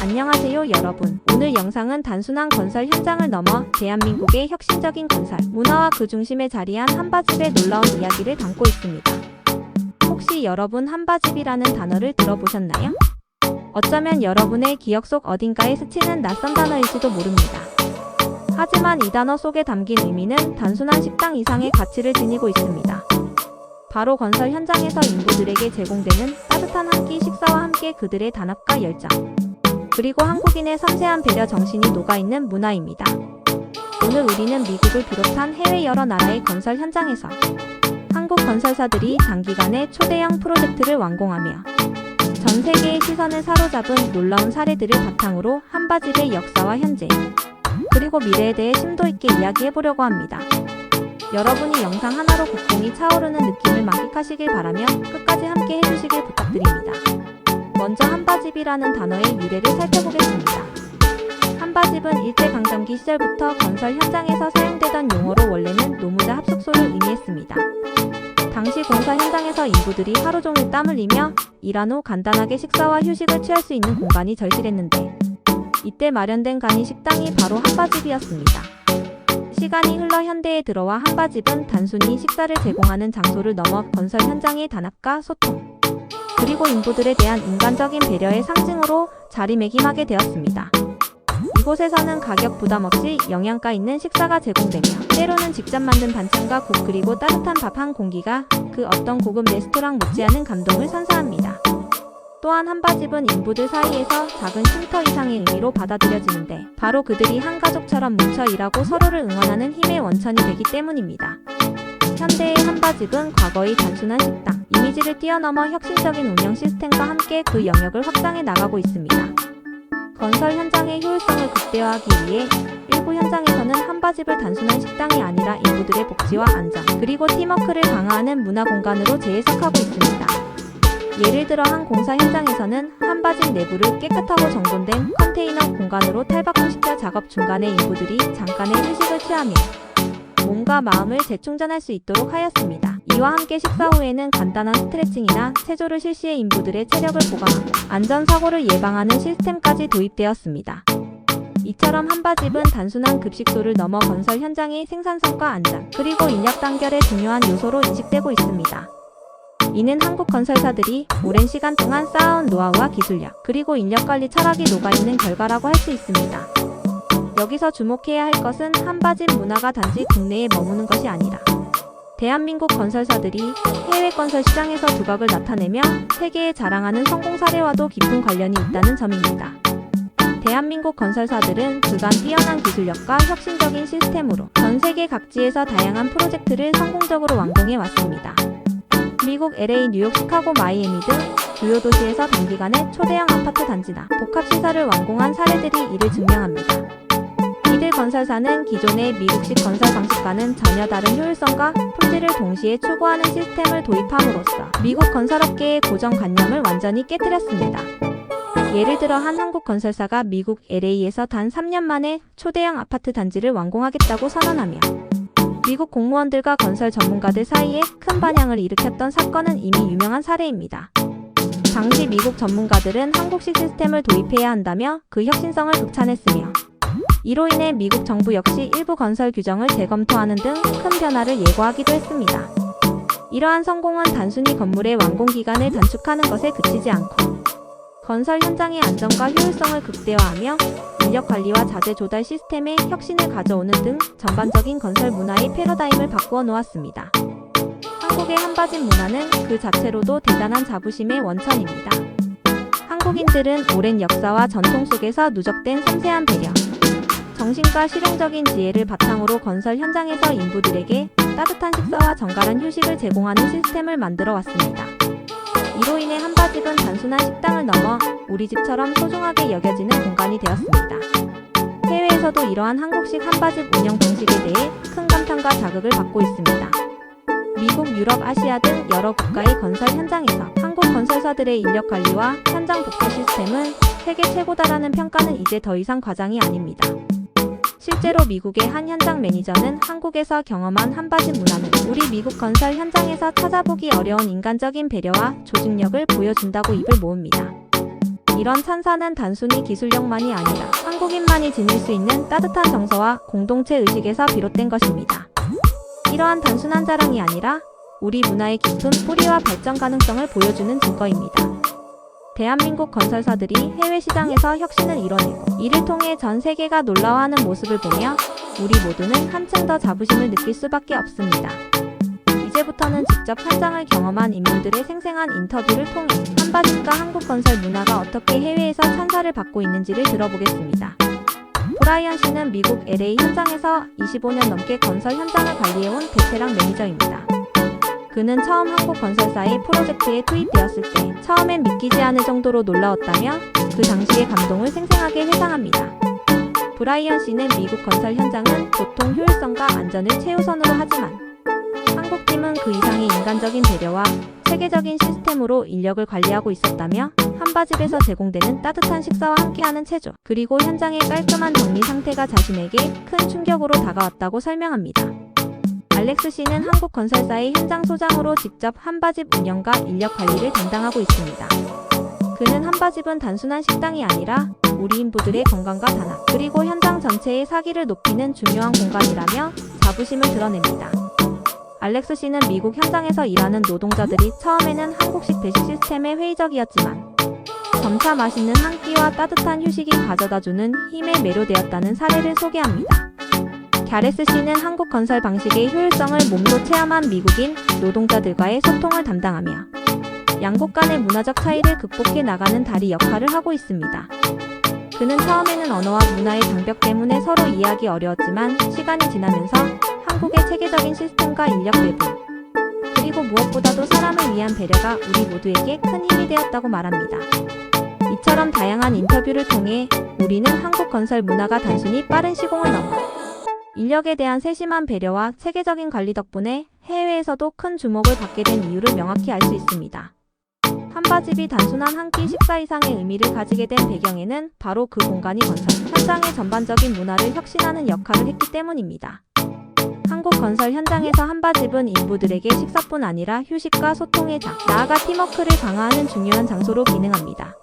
안녕하세요 여러분. 오늘 영상은 단순한 건설 현장을 넘어 대한민국의 혁신적인 건설 문화와 그 중심에 자리한 한바집의 놀라운 이야기를 담고 있습니다. 혹시 여러분 한바집이라는 단어를 들어보셨나요? 어쩌면 여러분의 기억 속 어딘가에 스치는 낯선 단어일지도 모릅니다. 하지만 이 단어 속에 담긴 의미는 단순한 식당 이상의 가치를 지니고 있습니다. 바로 건설 현장에서 인부들에게 제공되는 따뜻한 한 끼 식사와 함께 그들의 단합과 열정, 그리고 한국인의 섬세한 배려 정신이 녹아있는 문화입니다. 오늘 우리는 미국을 비롯한 해외 여러 나라의 건설 현장에서 한국 건설사들이 단기간에 초대형 프로젝트를 완공하며 전 세계의 시선을 사로잡은 놀라운 사례들을 바탕으로 한바집의 역사와 현재, 그리고 미래에 대해 심도 있게 이야기해보려고 합니다. 여러분이 영상 하나로 국뽕이 차오르는 느낌을 만끽하시길 바라며 끝까지 함께 해주시길 부탁드립니다. 먼저 한바집이라는 단어의 유래를 살펴보겠습니다. 한바집은 일제강점기 시절부터 건설 현장에서 사용되던 용어로 원래는 노무자 합숙소를 의미했습니다. 당시 공사 현장에서 인부들이 하루 종일 땀 흘리며 일한 후 간단하게 식사와 휴식을 취할 수 있는 공간이 절실했는데, 이때 마련된 간이 식당이 바로 한바집이었습니다. 시간이 흘러 현대에 들어와 한바집은 단순히 식사를 제공하는 장소를 넘어 건설 현장의 단합과 소통, 그리고 인부들에 대한 인간적인 배려의 상징으로 자리매김하게 되었습니다. 이곳에서는 가격 부담 없이 영양가 있는 식사가 제공되며 때로는 직접 만든 반찬과 국 그리고 따뜻한 밥 한 공기가 그 어떤 고급 레스토랑 못지않은 감동을 선사합니다. 또한 한바집은 인부들 사이에서 작은 쉼터 이상의 의미로 받아들여지는데, 바로 그들이 한 가족처럼 뭉쳐 일하고 서로를 응원하는 힘의 원천이 되기 때문입니다. 현대의 한바집은 과거의 단순한 식당 이미지를 뛰어넘어 혁신적인 운영 시스템과 함께 그 영역을 확장해 나가고 있습니다. 건설 현장의 효율성을 극대화하기 위해 일부 현장에서는 한바집을 단순한 식당이 아니라 인부들의 복지와 안전, 그리고 팀워크를 강화하는 문화 공간으로 재해석하고 있습니다. 예를 들어 한 공사 현장에서는 한바집 내부를 깨끗하고 정돈된 컨테이너 공간으로 탈바꿈시켜 작업 중간에 인부들이 잠깐의 휴식을 취하며 몸과 마음을 재충전할 수 있도록 하였습니다. 이와 함께 식사 후에는 간단한 스트레칭이나 체조를 실시해 인부들의 체력을 보강하고 안전사고를 예방하는 시스템까지 도입되었습니다. 이처럼 한바집은 단순한 급식소를 넘어 건설 현장의 생산성과 안전, 그리고 인력 단결의 중요한 요소로 인식되고 있습니다. 이는 한국 건설사들이 오랜 시간 동안 쌓아온 노하우와 기술력, 그리고 인력관리 철학이 녹아있는 결과라고 할 수 있습니다. 여기서 주목해야 할 것은 한바집 문화가 단지 국내에 머무는 것이 아니라 대한민국 건설사들이 해외 건설 시장에서 두각을 나타내며 세계에 자랑하는 성공 사례와도 깊은 관련이 있다는 점입니다. 대한민국 건설사들은 그간 뛰어난 기술력과 혁신적인 시스템으로 전 세계 각지에서 다양한 프로젝트를 성공적으로 완공해 왔습니다. 미국 LA, 뉴욕, 시카고, 마이애미 등 주요 도시에서 단기간에 초대형 아파트 단지나 복합시설을 완공한 사례들이 이를 증명합니다. 이들 건설사는 기존의 미국식 건설 방식과는 전혀 다른 효율성과 품질을 동시에 추구하는 시스템을 도입함으로써 미국 건설업계의 고정관념을 완전히 깨뜨렸습니다. 예를 들어 한 한국 건설사가 미국 LA에서 단 3년 만에 초대형 아파트 단지를 완공하겠다고 선언하며 미국 공무원들과 건설 전문가들 사이에 큰 반향을 일으켰던 사건은 이미 유명한 사례입니다. 당시 미국 전문가들은 한국식 시스템을 도입해야 한다며 그 혁신성을 극찬했으며, 이로 인해 미국 정부 역시 일부 건설 규정을 재검토하는 등 큰 변화를 예고하기도 했습니다. 이러한 성공은 단순히 건물의 완공 기간을 단축하는 것에 그치지 않고 건설 현장의 안정과 효율성을 극대화하며 인력 관리와 자재 조달 시스템의 혁신을 가져오는 등 전반적인 건설 문화의 패러다임을 바꾸어 놓았습니다. 한국의 한바집 문화는 그 자체로도 대단한 자부심의 원천입니다. 한국인들은 오랜 역사와 전통 속에서 누적된 섬세한 배려, 정신과 실용적인 지혜를 바탕으로 건설 현장에서 인부들에게 따뜻한 식사와 정갈한 휴식을 제공하는 시스템을 만들어 왔습니다. 이로 인해 한바집은 단순한 식당을 넘어 우리 집처럼 소중하게 여겨지는 공간이 되었습니다. 해외에서도 이러한 한국식 한바집 운영 방식에 대해 큰 감탄과 자극을 받고 있습니다. 미국, 유럽, 아시아 등 여러 국가의 건설 현장에서 한국 건설사들의 인력 관리와 현장 복지 시스템은 세계 최고다라는 평가는 이제 더 이상 과장이 아닙니다. 실제로 미국의 한 현장 매니저는 한국에서 경험한 한바집 문화는 우리 미국 건설 현장에서 찾아보기 어려운 인간적인 배려와 조직력을 보여준다고 입을 모읍니다. 이런 찬사는 단순히 기술력만이 아니라 한국인만이 지닐 수 있는 따뜻한 정서와 공동체 의식에서 비롯된 것입니다. 이러한 단순한 자랑이 아니라 우리 문화의 깊은 뿌리와 발전 가능성을 보여주는 증거입니다. 대한민국 건설사들이 해외 시장에서 혁신을 이뤄내고 이를 통해 전 세계가 놀라워하는 모습을 보며 우리 모두는 한층 더 자부심을 느낄 수밖에 없습니다. 이제부터는 직접 현장을 경험한 인물들의 생생한 인터뷰를 통해 한바집과 한국 건설 문화가 어떻게 해외에서 찬사를 받고 있는지를 들어보겠습니다. 브라이언 씨는 미국 LA 현장에서 25년 넘게 건설 현장을 관리해온 베테랑 매니저입니다. 그는 처음 한국 건설사의 프로젝트에 투입되었을 때 처음엔 믿기지 않을 정도로 놀라웠다며 그 당시의 감동을 생생하게 회상합니다. 브라이언 씨는 미국 건설 현장은 보통 효율성과 안전을 최우선으로 하지만 한국팀은 그 이상의 인간적인 배려와 체계적인 시스템으로 인력을 관리하고 있었다며 한바집에서 제공되는 따뜻한 식사와 함께하는 체조, 그리고 현장의 깔끔한 정리 상태가 자신에게 큰 충격으로 다가왔다고 설명합니다. 알렉스 씨는 한국 건설사의 현장 소장으로 직접 한바집 운영과 인력 관리를 담당하고 있습니다. 그는 한바집은 단순한 식당이 아니라 우리 인부들의 건강과 단합, 그리고 현장 전체의 사기를 높이는 중요한 공간이라며 자부심을 드러냅니다. 알렉스 씨는 미국 현장에서 일하는 노동자들이 처음에는 한국식 배식 시스템에 회의적이었지만 점차 맛있는 한 끼와 따뜻한 휴식이 가져다주는 힘에 매료되었다는 사례를 소개합니다. 갸레스 씨는 한국 건설 방식의 효율성을 몸소 체험한 미국인 노동자들과의 소통을 담당하며 양국 간의 문화적 차이를 극복해 나가는 다리 역할을 하고 있습니다. 그는 처음에는 언어와 문화의 장벽 때문에 서로 이해하기 어려웠지만 시간이 지나면서 한국의 체계적인 시스템과 인력 배분, 그리고 무엇보다도 사람을 위한 배려가 우리 모두에게 큰 힘이 되었다고 말합니다. 이처럼 다양한 인터뷰를 통해 우리는 한국 건설 문화가 단순히 빠른 시공을 넘어 인력에 대한 세심한 배려와 체계적인 관리 덕분에 해외에서도 큰 주목을 받게 된 이유를 명확히 알 수 있습니다. 한바집이 단순한 한 끼 식사 이상의 의미를 가지게 된 배경에는 바로 그 공간이 건설 현장의 전반적인 문화를 혁신하는 역할을 했기 때문입니다. 한국 건설 현장에서 한바집은 인부들에게 식사뿐 아니라 휴식과 소통의 장, 나아가 팀워크를 강화하는 중요한 장소로 기능합니다.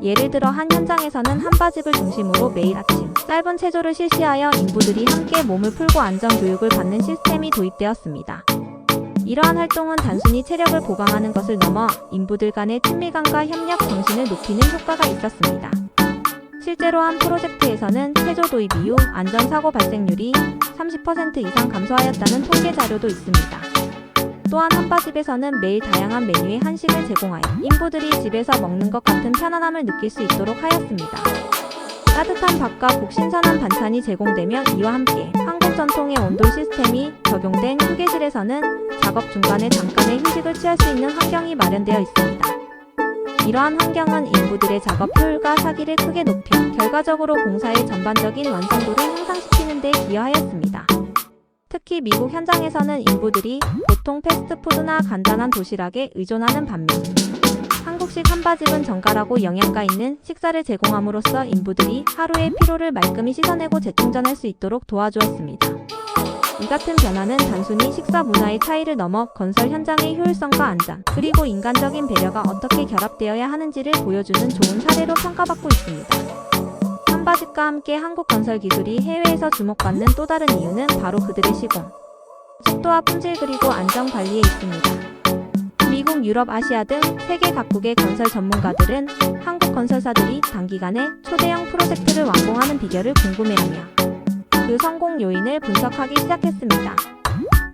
예를 들어 한 현장에서는 한바집을 중심으로 매일 아침 짧은 체조를 실시하여 인부들이 함께 몸을 풀고 안전 교육을 받는 시스템이 도입되었습니다. 이러한 활동은 단순히 체력을 보강하는 것을 넘어 인부들 간의 친밀감과 협력 정신을 높이는 효과가 있었습니다. 실제로 한 프로젝트에서는 체조 도입 이후 안전사고 발생률이 30% 이상 감소하였다는 통계 자료도 있습니다. 또한 한바집에서는 매일 다양한 메뉴의 한식을 제공하여 인부들이 집에서 먹는 것 같은 편안함을 느낄 수 있도록 하였습니다. 따뜻한 밥과 국 신선한 반찬이 제공되며 이와 함께 한국 전통의 온돌 시스템이 적용된 휴게실에서는 작업 중간에 잠깐의 휴식을 취할 수 있는 환경이 마련되어 있습니다. 이러한 환경은 인부들의 작업 효율과 사기를 크게 높여 결과적으로 공사의 전반적인 완성도를 향상시키는 데 기여하였습니다. 특히 미국 현장에서는 인부들이 보통 패스트푸드나 간단한 도시락에 의존하는 반면 한국식 한바집은 정갈하고 영양가 있는 식사를 제공함으로써 인부들이 하루의 피로를 말끔히 씻어내고 재충전할 수 있도록 도와주었습니다. 이 같은 변화는 단순히 식사 문화의 차이를 넘어 건설 현장의 효율성과 안전, 그리고 인간적인 배려가 어떻게 결합되어야 하는지를 보여주는 좋은 사례로 평가받고 있습니다. 한바집과 함께 한국 건설 기술이 해외에서 주목받는 또 다른 이유는 바로 그들의 시공, 속도와 품질 그리고 안전 관리에 있습니다. 미국, 유럽, 아시아 등 세계 각국의 건설 전문가들은 한국 건설사들이 단기간에 초대형 프로젝트를 완공하는 비결을 궁금해하며 그 성공 요인을 분석하기 시작했습니다.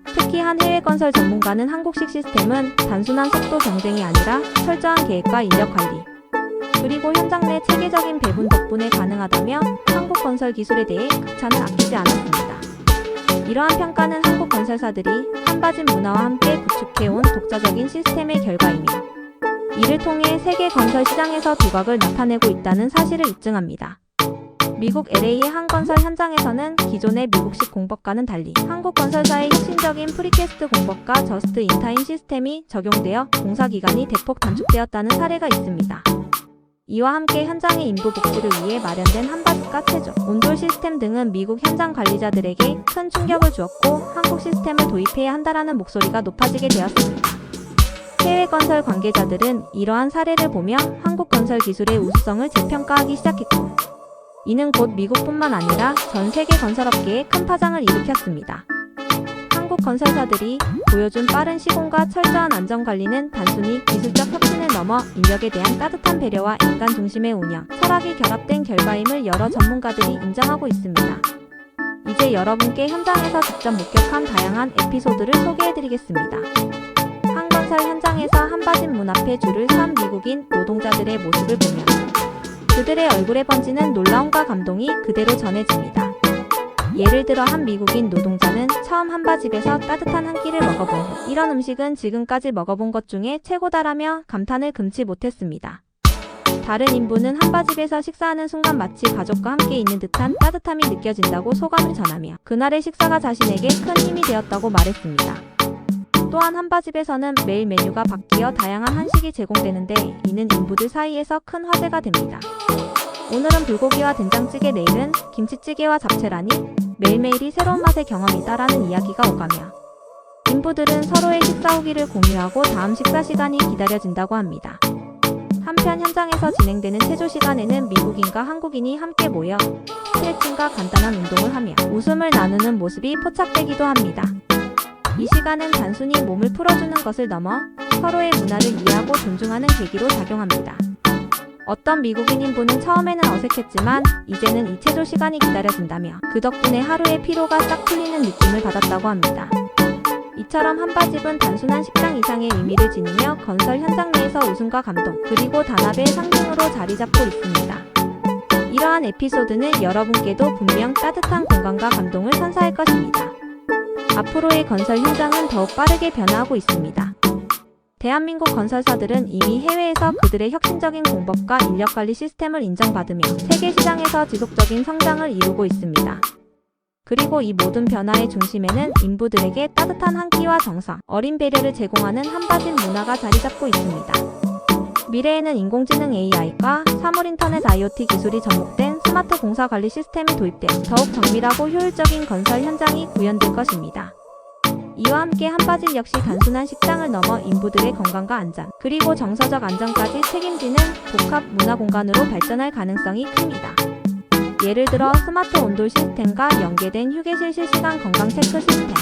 특히 한 해외 건설 전문가는 한국식 시스템은 단순한 속도 경쟁이 아니라 철저한 계획과 인력 관리, 그리고 현장 내 체계적인 배분 덕분에 가능하다며 한국 건설 기술에 대해 극찬을 아끼지 않았습니다. 이러한 평가는 한국 건설사들이 한바집 문화와 함께 구축해온 독자적인 시스템의 결과이며 이를 통해 세계 건설 시장에서 두각을 나타내고 있다는 사실을 입증합니다. 미국 LA의 한 건설 현장에서는 기존의 미국식 공법과는 달리 한국 건설사의 혁신적인 프리캐스트 공법과 저스트 인타임 시스템이 적용되어 공사 기간이 대폭 단축되었다는 사례가 있습니다. 이와 함께 현장의 인부 복지를 위해 마련된 한바집과 체조, 온돌 시스템 등은 미국 현장 관리자들에게 큰 충격을 주었고 한국 시스템을 도입해야 한다라는 목소리가 높아지게 되었습니다. 해외 건설 관계자들은 이러한 사례를 보며 한국 건설 기술의 우수성을 재평가하기 시작했고, 이는 곧 미국뿐만 아니라 전 세계 건설업계에 큰 파장을 일으켰습니다. 한국 건설사들이 보여준 빠른 시공과 철저한 안전관리는 단순히 기술적 혁신을 넘어 인력에 대한 따뜻한 배려와 인간 중심의 운영, 철학이 결합된 결과임을 여러 전문가들이 인정하고 있습니다. 이제 여러분께 현장에서 직접 목격한 다양한 에피소드를 소개해드리겠습니다. 한 건설 현장에서 한바진 문 앞에 줄을 선 미국인 노동자들의 모습을 보면 그들의 얼굴에 번지는 놀라움과 감동이 그대로 전해집니다. 예를 들어 한 미국인 노동자는 처음 한바집에서 따뜻한 한 끼를 먹어본 후 이런 음식은 지금까지 먹어본 것 중에 최고다라며 감탄을 금치 못했습니다. 다른 인부는 한바집에서 식사하는 순간 마치 가족과 함께 있는 듯한 따뜻함이 느껴진다고 소감을 전하며 그날의 식사가 자신에게 큰 힘이 되었다고 말했습니다. 또한 한바집에서는 매일 메뉴가 바뀌어 다양한 한식이 제공되는데 이는 인부들 사이에서 큰 화제가 됩니다. 오늘은 불고기와 된장찌개, 내일은 김치찌개와 잡채라니 매일매일이 새로운 맛의 경험이다라는 이야기가 오가며 인부들은 서로의 식사 후기를 공유하고 다음 식사 시간이 기다려진다고 합니다. 한편 현장에서 진행되는 체조 시간에는 미국인과 한국인이 함께 모여 스트레칭과 간단한 운동을 하며 웃음을 나누는 모습이 포착되기도 합니다. 이 시간은 단순히 몸을 풀어주는 것을 넘어 서로의 문화를 이해하고 존중하는 계기로 작용합니다. 어떤 미국인 인부는 처음에는 어색했지만 이제는 이 체조 시간이 기다려진다며 그 덕분에 하루의 피로가 싹 풀리는 느낌을 받았다고 합니다. 이처럼 한바집은 단순한 식당 이상의 의미를 지니며 건설 현장 내에서 웃음과 감동, 그리고 단합의 상징으로 자리 잡고 있습니다. 이러한 에피소드는 여러분께도 분명 따뜻한 공감과 감동을 선사할 것입니다. 앞으로의 건설 현장은 더욱 빠르게 변화하고 있습니다. 대한민국 건설사들은 이미 해외에서 그들의 혁신적인 공법과 인력관리 시스템을 인정받으며 세계 시장에서 지속적인 성장을 이루고 있습니다. 그리고 이 모든 변화의 중심에는 인부들에게 따뜻한 한 끼와 정성, 어린 배려를 제공하는 한바진 문화가 자리 잡고 있습니다. 미래에는 인공지능 AI과 사물인터넷 IoT 기술이 접목된 스마트 공사 관리 시스템이 도입되어 더욱 정밀하고 효율적인 건설 현장이 구현될 것입니다. 이와 함께 한바집 역시 단순한 식당을 넘어 인부들의 건강과 안전, 그리고 정서적 안정까지 책임지는 복합 문화 공간으로 발전할 가능성이 큽니다. 예를 들어 스마트 온돌 시스템과 연계된 휴게실 실시간 건강 체크 시스템,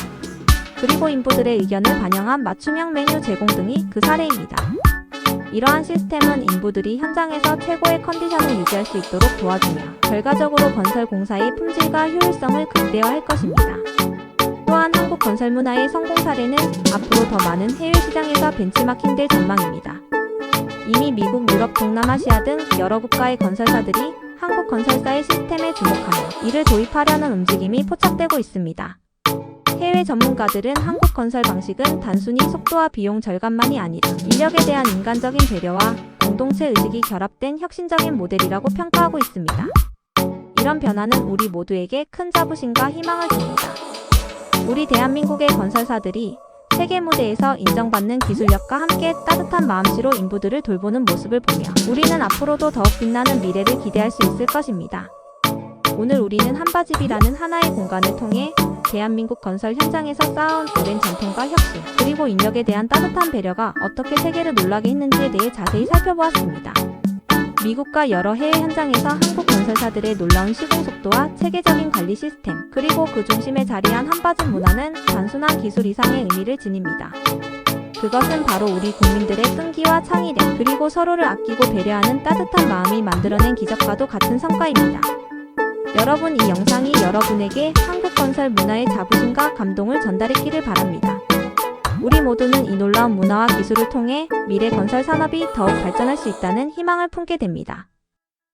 그리고 인부들의 의견을 반영한 맞춤형 메뉴 제공 등이 그 사례입니다. 이러한 시스템은 인부들이 현장에서 최고의 컨디션을 유지할 수 있도록 도와주며 결과적으로 건설 공사의 품질과 효율성을 극대화할 것입니다. 또한 한국 건설 문화의 성공 사례는 앞으로 더 많은 해외 시장에서 벤치마킹될 전망입니다. 이미 미국, 유럽, 동남아시아 등 여러 국가의 건설사들이 한국 건설사의 시스템에 주목하며 이를 도입하려는 움직임이 포착되고 있습니다. 해외 전문가들은 한국 건설 방식은 단순히 속도와 비용 절감만이 아니라 인력에 대한 인간적인 배려와 공동체 의식이 결합된 혁신적인 모델이라고 평가하고 있습니다. 이런 변화는 우리 모두에게 큰 자부심과 희망을 줍니다. 우리 대한민국의 건설사들이 세계 무대에서 인정받는 기술력과 함께 따뜻한 마음씨로 인부들을 돌보는 모습을 보며 우리는 앞으로도 더욱 빛나는 미래를 기대할 수 있을 것입니다. 오늘 우리는 한바집이라는 하나의 공간을 통해 대한민국 건설 현장에서 쌓아온 오랜 전통과 혁신, 그리고 인력에 대한 따뜻한 배려가 어떻게 세계를 놀라게 했는지에 대해 자세히 살펴보았습니다. 미국과 여러 해외 현장에서 한국 건설사들의 놀라운 시공 속도와 체계적인 관리 시스템, 그리고 그 중심에 자리한 한바집 문화는 단순한 기술 이상의 의미를 지닙니다. 그것은 바로 우리 국민들의 끈기와 창의력, 그리고 서로를 아끼고 배려하는 따뜻한 마음이 만들어낸 기적과도 같은 성과입니다. 여러분, 이 영상이 여러분에게 한국 건설 문화의 자부심과 감동을 전달했기를 바랍니다. 우리 모두는 이 놀라운 문화와 기술을 통해 미래 건설 산업이 더욱 발전할 수 있다는 희망을 품게 됩니다.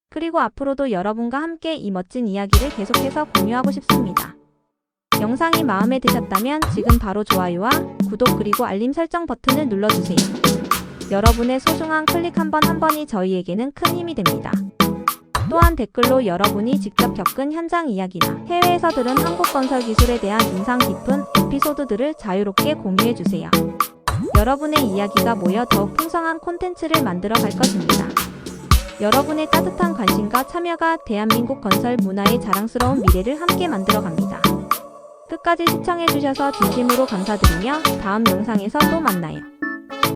그리고 앞으로도 여러분과 함께 이 멋진 이야기를 계속해서 공유하고 싶습니다. 영상이 마음에 드셨다면 지금 바로 좋아요와 구독, 그리고 알림 설정 버튼을 눌러주세요. 여러분의 소중한 클릭 한 번 한 번이 저희에게는 큰 힘이 됩니다. 또한 댓글로 여러분이 직접 겪은 현장 이야기나 해외에서 들은 한국 건설 기술에 대한 인상 깊은 에피소드들을 자유롭게 공유해주세요. 여러분의 이야기가 모여 더욱 풍성한 콘텐츠를 만들어 갈 것입니다. 여러분의 따뜻한 관심과 참여가 대한민국 건설 문화의 자랑스러운 미래를 함께 만들어 갑니다. 끝까지 시청해주셔서 진심으로 감사드리며 다음 영상에서 또 만나요.